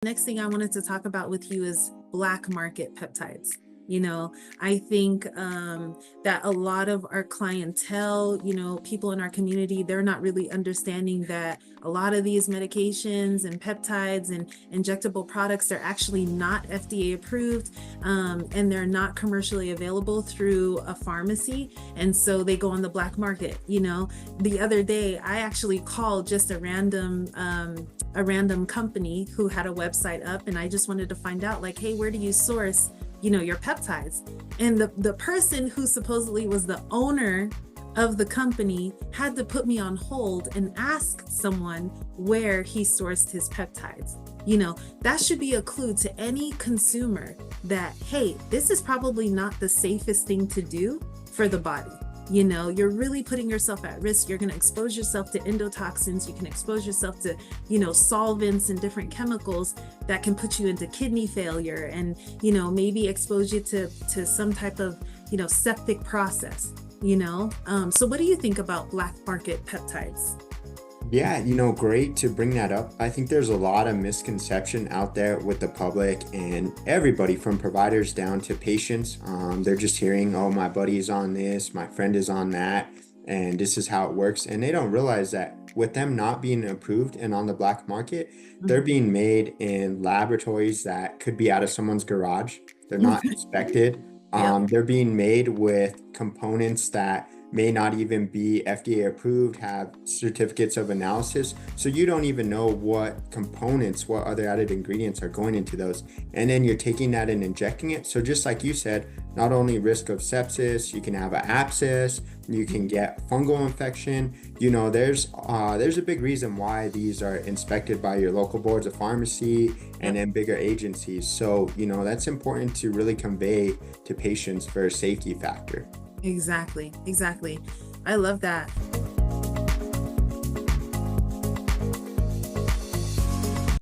Next thing I wanted to talk about with you is black market peptides. I think that a lot of our clientele, people in our community, they're not really understanding that a lot of these medications and peptides and injectable products are actually not FDA approved, and they're not commercially available through a pharmacy. And so they go on the black market. The other day, I actually called just a random company who had a website up, and I just wanted to find out, like, hey, where do you source your peptides? And the person who supposedly was the owner of the company had to put me on hold and ask someone where he sourced his peptides. That should be a clue to any consumer that, hey, this is probably not the safest thing to do for the body. You're really putting yourself at risk. You're going to expose yourself to endotoxins. You can expose yourself to, solvents and different chemicals that can put you into kidney failure and, maybe expose you to some type of, septic process, So what do you think about black market peptides? Yeah, great to bring that up. I think there's a lot of misconception out there with the public and everybody from providers down to patients. They're just hearing, oh, my buddy's on this, my friend is on that, and this is how it works. And they don't realize that with them not being approved and on the black market, they're being made in laboratories that could be out of someone's garage. They're not inspected. Yep. They're being made with components that may not even be FDA approved, have certificates of analysis. So you don't even know what components, what other added ingredients are going into those. And then you're taking that and injecting it. So just like you said, not only risk of sepsis, you can have an abscess, you can get fungal infection. There's a big reason why these are inspected by your local boards of pharmacy and then bigger agencies. So, that's important to really convey to patients for a safety factor. Exactly. I love that.